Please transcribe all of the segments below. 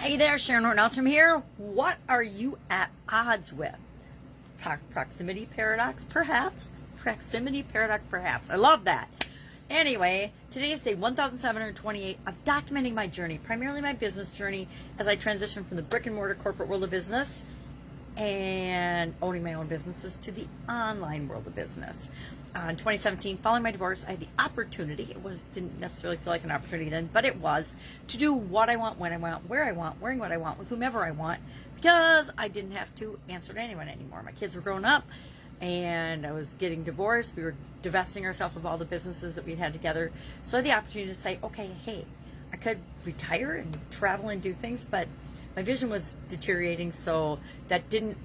Hey there, Sharon Horne-Ellstrom here. What are you at odds with? Proximity paradox, perhaps? Proximity paradox, perhaps. I love that. Anyway, today is day 1728 of documenting my journey, primarily my business journey as I transition from the brick and mortar corporate world of business and owning my own businesses to the online world of business. In 2017, following my divorce, I had the opportunity, didn't necessarily feel like an opportunity then, but it was, to do what I want, when I want, where I want, wearing what I want, with whomever I want, because I didn't have to answer to anyone anymore. My kids were growing up, and I was getting divorced. We were divesting ourselves of all the businesses that we had together. So I had the opportunity to say, okay, hey, I could retire and travel and do things, but my vision was deteriorating, so that didn't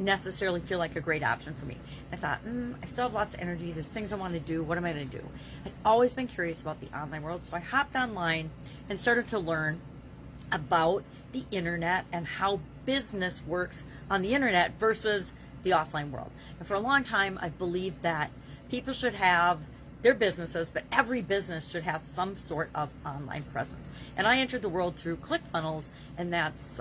necessarily feel like a great option for me. I thought, I still have lots of energy. There's things I want to do. What am I going to do? I'd always been curious about the online world, so I hopped online and started to learn about the internet and how business works on the internet versus the offline world. And for a long time, I believed that people should have their businesses, but every business should have some sort of online presence. And I entered the world through ClickFunnels, and that's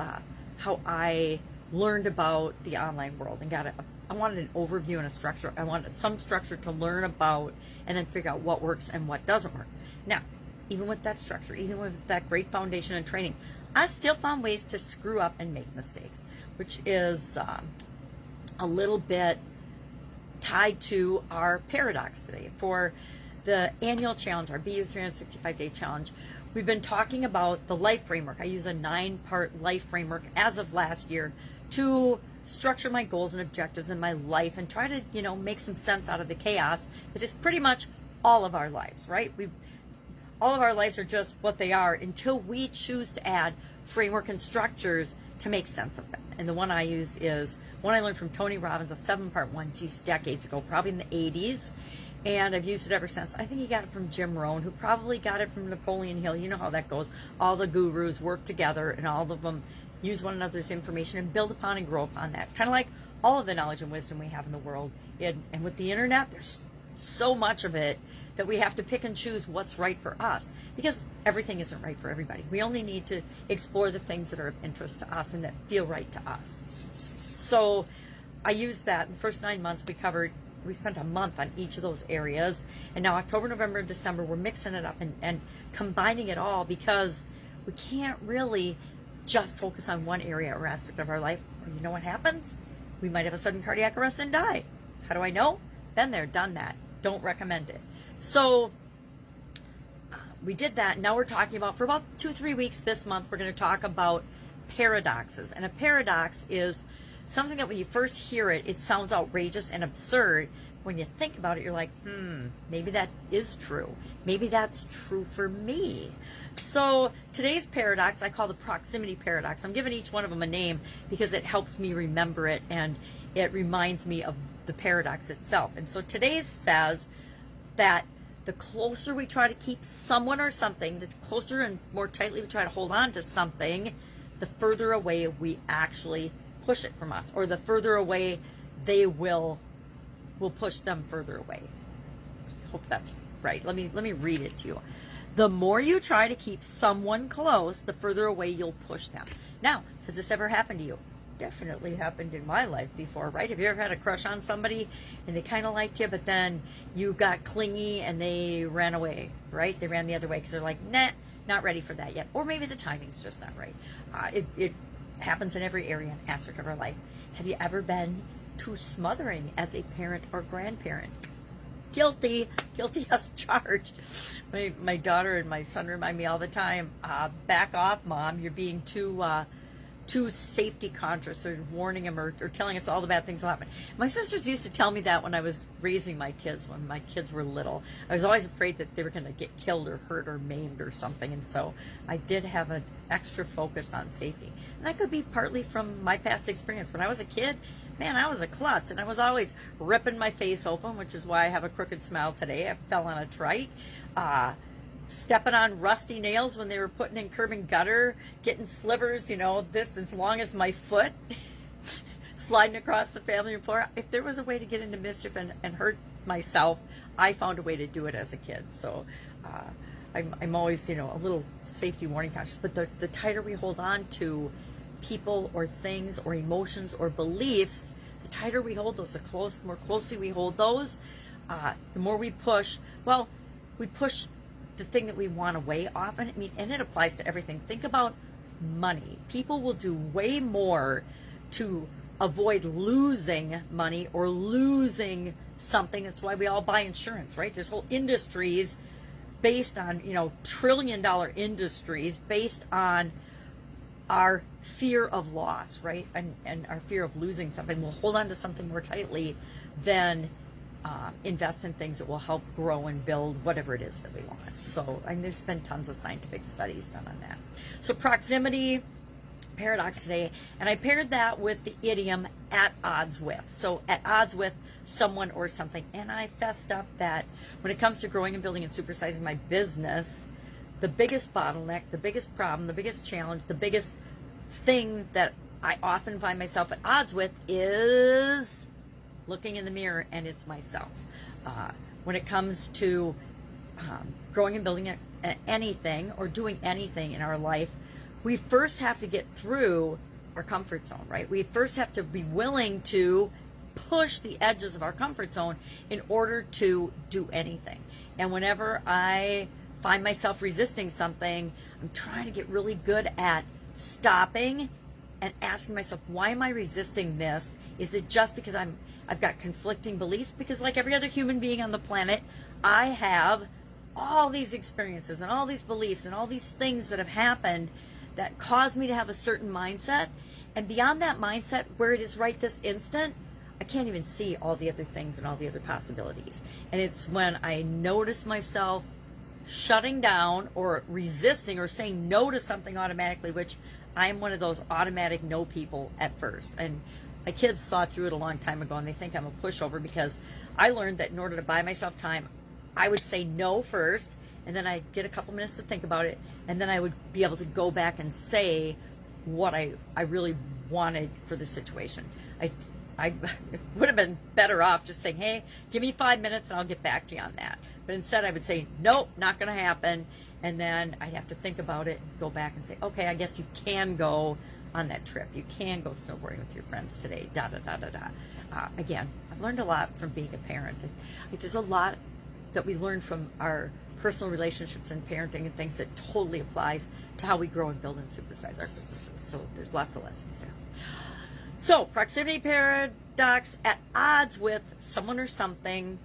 how I learned about the online world and I wanted an overview and a structure. I wanted some structure to learn about and then figure out what works and what doesn't work. Now, even with that structure, even with that great foundation and training, I still found ways to screw up and make mistakes, which is a little bit tied to our paradox today. For the annual challenge, our BU 365-day challenge, we've been talking about the life framework. I use a 9-part life framework as of last year to structure my goals and objectives in my life and try to, make some sense out of the chaos that is pretty much all of our lives, right? All of our lives are just what they are until we choose to add framework and structures to make sense of them. And the one I use is one I learned from Tony Robbins, a 7-part one, decades ago, probably in the 80s. And I've used it ever since. I think he got it from Jim Rohn, who probably got it from Napoleon Hill. You know how that goes. All the gurus work together, and all of them use one another's information and build upon and grow upon that. Kind of like all of the knowledge and wisdom we have in the world. And with the internet, there's so much of it that we have to pick and choose what's right for us, because everything isn't right for everybody. We only need to explore the things that are of interest to us and that feel right to us. So I used that. In the first 9 months, we spent a month on each of those areas. And now October, November, and December, we're mixing it up and combining it all, because we can't really just focus on one area or aspect of our life. Or you know what happens? We might have a sudden cardiac arrest and die. How do I know? Been there, done that. Don't recommend it. So we did that. Now we're talking about, for about 2-3 weeks this month, we're going to talk about paradoxes. And a paradox is something that when you first hear it, it sounds outrageous and absurd. When you think about it, you're like, maybe that is true. Maybe that's true for me. So today's paradox, I call the proximity paradox. I'm giving each one of them a name because it helps me remember it, and it reminds me of the paradox itself. And so today's says that the closer we try to keep someone or something, the closer and more tightly we try to hold on to something, the further away we actually push it from us, or the further away they will push them further away. Hope that's right. Let me read it to you. The more you try to keep someone close, the further away you'll push them. Now, has this ever happened to you? Definitely happened in my life before, right? Have you ever had a crush on somebody and they kind of liked you, but then you got clingy and they ran away, right? They ran the other way because they're like, nah, not ready for that yet. Or maybe the timing's just not right. It happens in every area and aspect of our life. Have you ever been too smothering as a parent or grandparent? Guilty as charged. My daughter and my son remind me all the time, back off, Mom, you're being too safety conscious, or warning them or telling us all the bad things will happen. My sisters used to tell me that when I was raising my kids, when my kids were little. I was always afraid that they were going to get killed or hurt or maimed or something, and so I did have an extra focus on safety. And that could be partly from my past experience. When I was a kid, man, I was a klutz, and I was always ripping my face open, which is why I have a crooked smile today. I fell on a trike. Stepping on rusty nails when they were putting in curb and gutter, getting slivers, this as long as my foot, sliding across the family floor. If there was a way to get into mischief and hurt myself, I found a way to do it as a kid. So I'm always, a little safety warning cautious, but the tighter we hold on to people or things or emotions or beliefs, the tighter we hold those, the more closely we hold those, the more we push. Well, we push the thing that we want away often. I mean, and it applies to everything. Think about money. People will do way more to avoid losing money or losing something. That's why we all buy insurance, right? There's whole industries based on, trillion-dollar industries based on our fear of loss, right? And our fear of losing something. We'll hold on to something more tightly than invest in things that will help grow and build whatever it is that we want. So, and there's been tons of scientific studies done on that. So proximity paradox today, and I paired that with the idiom at odds with. So at odds with someone or something. And I fessed up that when it comes to growing and building and supersizing my business, the biggest bottleneck, the biggest problem, the biggest challenge, the biggest thing that I often find myself at odds with is looking in the mirror, and it's myself. When it comes to growing and building anything or doing anything in our life, we first have to get through our comfort zone, right? We first have to be willing to push the edges of our comfort zone in order to do anything. And whenever I find myself resisting something, I'm trying to get really good at stopping and asking myself, why am I resisting this? Is it just because I've got conflicting beliefs? Because like every other human being on the planet, I have all these experiences and all these beliefs and all these things that have happened that cause me to have a certain mindset. And beyond that mindset, where it is right this instant, I can't even see all the other things and all the other possibilities. And it's when I notice myself shutting down or resisting or saying no to something automatically, which I'm one of those automatic no people at first. And my kids saw through it a long time ago, and they think I'm a pushover because I learned that in order to buy myself time, I would say no first, and then I'd get a couple minutes to think about it, and then I would be able to go back and say what I really wanted for the situation. I would have been better off just saying, hey, give me 5 minutes and I'll get back to you on that. But instead I would say, nope, not going to happen. And then I'd have to think about it, go back and say, okay, I guess you can go on that trip. You can go snowboarding with your friends today, again, I've learned a lot from being a parent. There's a lot that we learn from our personal relationships and parenting and things that totally applies to how we grow and build and supersize our businesses. So there's lots of lessons there. So proximity paradox, at odds with someone or something.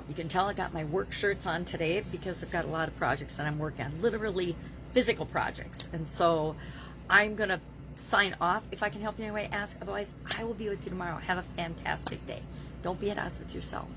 You can tell I got my work shirts on today because I've got a lot of projects that I'm working on, literally physical projects. And so I'm going to sign off. If I can help you in any way, ask. Otherwise, I will be with you tomorrow. Have a fantastic day. Don't be at odds with yourself.